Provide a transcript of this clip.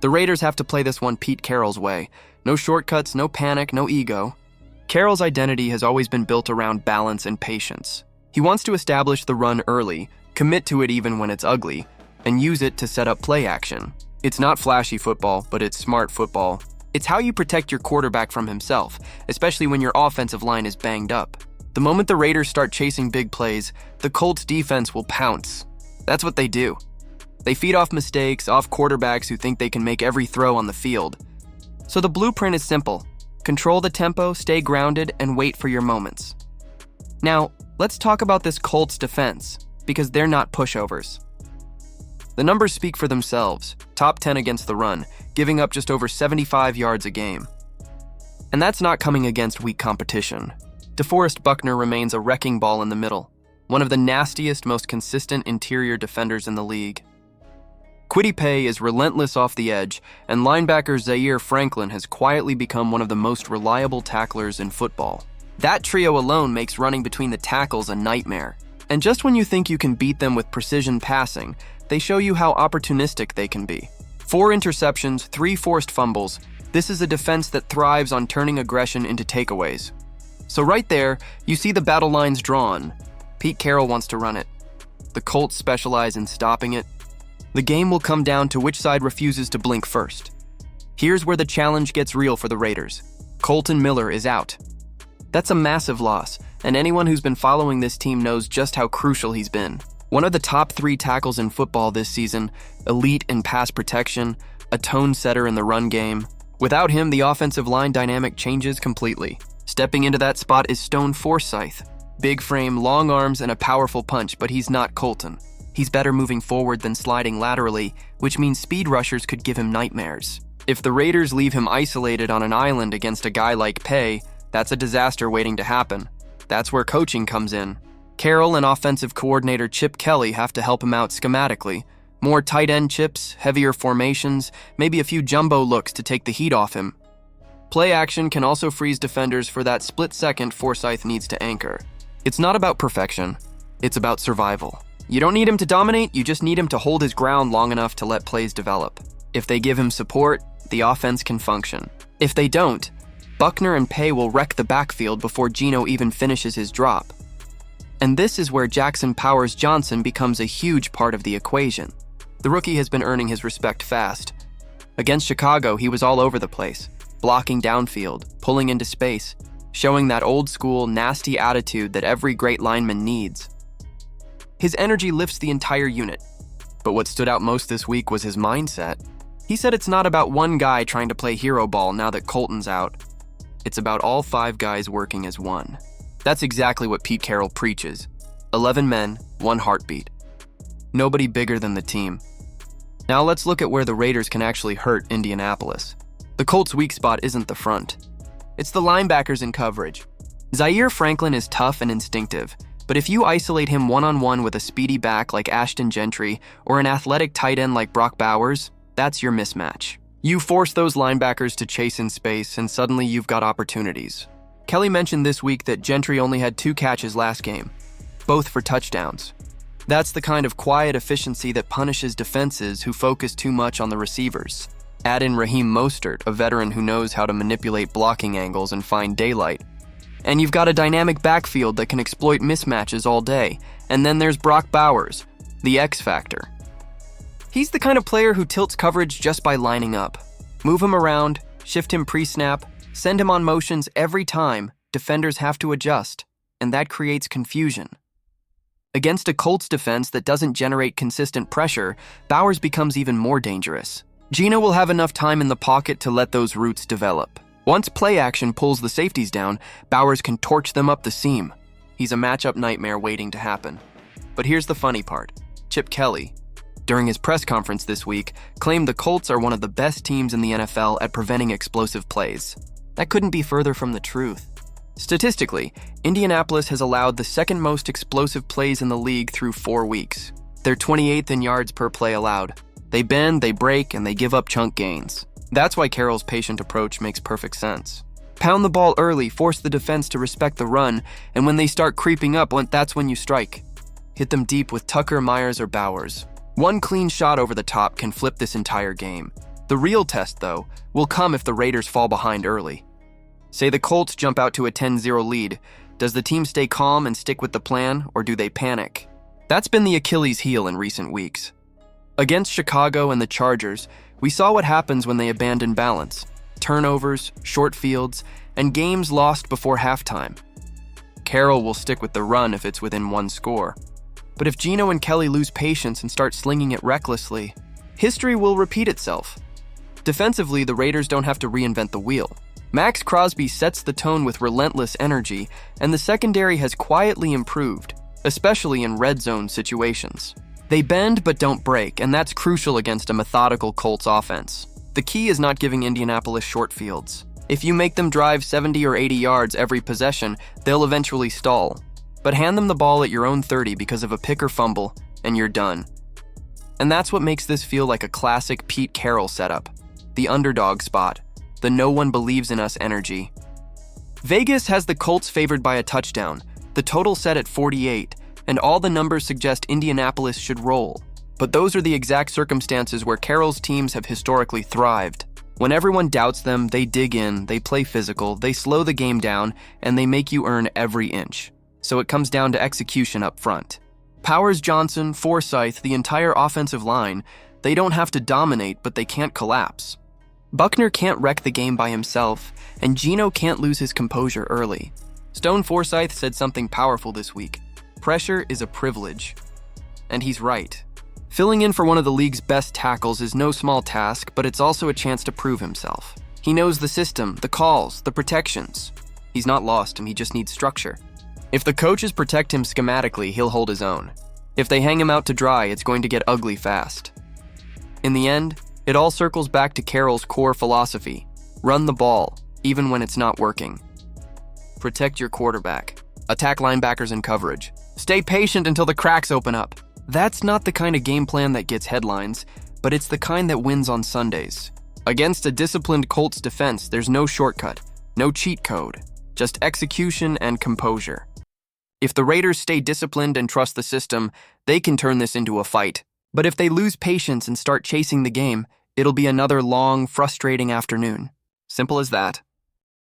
The Raiders have to play this one Pete Carroll's way. No shortcuts, no panic, no ego. Carroll's identity has always been built around balance and patience. He wants to establish the run early, commit to it even when it's ugly, and use it to set up play action. It's not flashy football, but it's smart football. It's how you protect your quarterback from himself, especially when your offensive line is banged up. The moment the Raiders start chasing big plays, the Colts defense will pounce. That's what they do. They feed off mistakes, off quarterbacks who think they can make every throw on the field. So the blueprint is simple. Control the tempo, stay grounded, and wait for your moments. Now, let's talk about this Colts defense, because they're not pushovers. The numbers speak for themselves. Top 10 against the run, giving up just over 75 yards a game. And that's not coming against weak competition. DeForest Buckner remains a wrecking ball in the middle, one of the nastiest, most consistent interior defenders in the league. Quiddy Paye is relentless off the edge, and linebacker Zaire Franklin has quietly become one of the most reliable tacklers in football. That trio alone makes running between the tackles a nightmare. And just when you think you can beat them with precision passing, they show you how opportunistic they can be. 4 interceptions, 3 forced fumbles. This is a defense that thrives on turning aggression into takeaways. So right there, you see the battle lines drawn. Pete Carroll wants to run it. The Colts specialize in stopping it. The game will come down to which side refuses to blink first. Here's where the challenge gets real for the Raiders. Kolton Miller is out. That's a massive loss, and anyone who's been following this team knows just how crucial he's been. One of the top 3 tackles in football this season, elite in pass protection, a tone setter in the run game. Without him, the offensive line dynamic changes completely. Stepping into that spot is Stone Forsythe. Big frame, long arms, and a powerful punch, but he's not Kolton. He's better moving forward than sliding laterally, which means speed rushers could give him nightmares. If the Raiders leave him isolated on an island against a guy like Paye, that's a disaster waiting to happen. That's where coaching comes in. Carroll and offensive coordinator Chip Kelly have to help him out schematically. More tight end chips, heavier formations, maybe a few jumbo looks to take the heat off him. Play action can also freeze defenders for that split second Forsythe needs to anchor. It's not about perfection, it's about survival. You don't need him to dominate, you just need him to hold his ground long enough to let plays develop. If they give him support, the offense can function. If they don't, Buckner and Paye will wreck the backfield before Geno even finishes his drop. And this is where Jackson Powers Johnson becomes a huge part of the equation. The rookie has been earning his respect fast. Against Chicago, he was all over the place, blocking downfield, pulling into space, showing that old-school, nasty attitude that every great lineman needs. His energy lifts the entire unit. But what stood out most this week was his mindset. He said it's not about one guy trying to play hero ball now that Kolton's out. It's about all 5 guys working as one. That's exactly what Pete Carroll preaches. 11 men, 1 heartbeat. Nobody bigger than the team. Now let's look at where the Raiders can actually hurt Indianapolis. The Colts' weak spot isn't the front. It's the linebackers in coverage. Zaire Franklin is tough and instinctive, but if you isolate him one-on-one with a speedy back like Ashton Gentry or an athletic tight end like Brock Bowers, that's your mismatch. You force those linebackers to chase in space, and suddenly you've got opportunities. Kelly mentioned this week that Gentry only had 2 catches last game, both for touchdowns. That's the kind of quiet efficiency that punishes defenses who focus too much on the receivers. Add in Raheem Mostert, a veteran who knows how to manipulate blocking angles and find daylight. And you've got a dynamic backfield that can exploit mismatches all day. And then there's Brock Bowers, the X factor. He's the kind of player who tilts coverage just by lining up. Move him around, shift him pre-snap, send him on motions every time. Defenders have to adjust, and that creates confusion. Against a Colts defense that doesn't generate consistent pressure, Bowers becomes even more dangerous. Geno will have enough time in the pocket to let those roots develop. Once play action pulls the safeties down, Bowers can torch them up the seam. He's a matchup nightmare waiting to happen. But here's the funny part. Chip Kelly, during his press conference this week, claimed the Colts are one of the best teams in the NFL at preventing explosive plays. That couldn't be further from the truth. Statistically, Indianapolis has allowed the second most explosive plays in the league through 4 weeks. They're 28th in yards per play allowed. They bend, they break, and they give up chunk gains. That's why Carroll's patient approach makes perfect sense. Pound the ball early, force the defense to respect the run, and when they start creeping up, that's when you strike. Hit them deep with Tucker, Myers, or Bowers. One clean shot over the top can flip this entire game. The real test, though, will come if the Raiders fall behind early. Say the Colts jump out to a 10-0 lead. Does the team stay calm and stick with the plan, or do they panic? That's been the Achilles heel in recent weeks. Against Chicago and the Chargers, we saw what happens when they abandon balance. Turnovers, short fields, and games lost before halftime. Carroll will stick with the run if it's within one score. But if Geno and Kelly lose patience and start slinging it recklessly, history will repeat itself. Defensively, the Raiders don't have to reinvent the wheel. Max Crosby sets the tone with relentless energy, and the secondary has quietly improved, especially in red zone situations. They bend but don't break, and that's crucial against a methodical Colts offense. The key is not giving Indianapolis short fields. If you make them drive 70 or 80 yards every possession, they'll eventually stall. But hand them the ball at your own 30 because of a pick or fumble, and you're done. And that's what makes this feel like a classic Pete Carroll setup. The underdog spot. The no one believes in us energy. Vegas has the Colts favored by a touchdown, the total set at 48, and all the numbers suggest Indianapolis should roll. But those are the exact circumstances where Carroll's teams have historically thrived. When everyone doubts them, they dig in, they play physical, they slow the game down, and they make you earn every inch. So it comes down to execution up front. Powers, Johnson, Forsythe, the entire offensive line, they don't have to dominate, but they can't collapse. Buckner can't wreck the game by himself, and Geno can't lose his composure early. Stone Forsythe said something powerful this week. Pressure is a privilege. And he's right. Filling in for one of the league's best tackles is no small task, but it's also a chance to prove himself. He knows the system, the calls, the protections. He's not lost him, he just needs structure. If the coaches protect him schematically, he'll hold his own. If they hang him out to dry, it's going to get ugly fast. In the end, it all circles back to Carroll's core philosophy. Run the ball, even when it's not working. Protect your quarterback. Attack linebackers in coverage. Stay patient until the cracks open up. That's not the kind of game plan that gets headlines, but it's the kind that wins on Sundays. Against a disciplined Colts defense, there's no shortcut, no cheat code, just execution and composure. If the Raiders stay disciplined and trust the system, they can turn this into a fight. But if they lose patience and start chasing the game, it'll be another long, frustrating afternoon. Simple as that.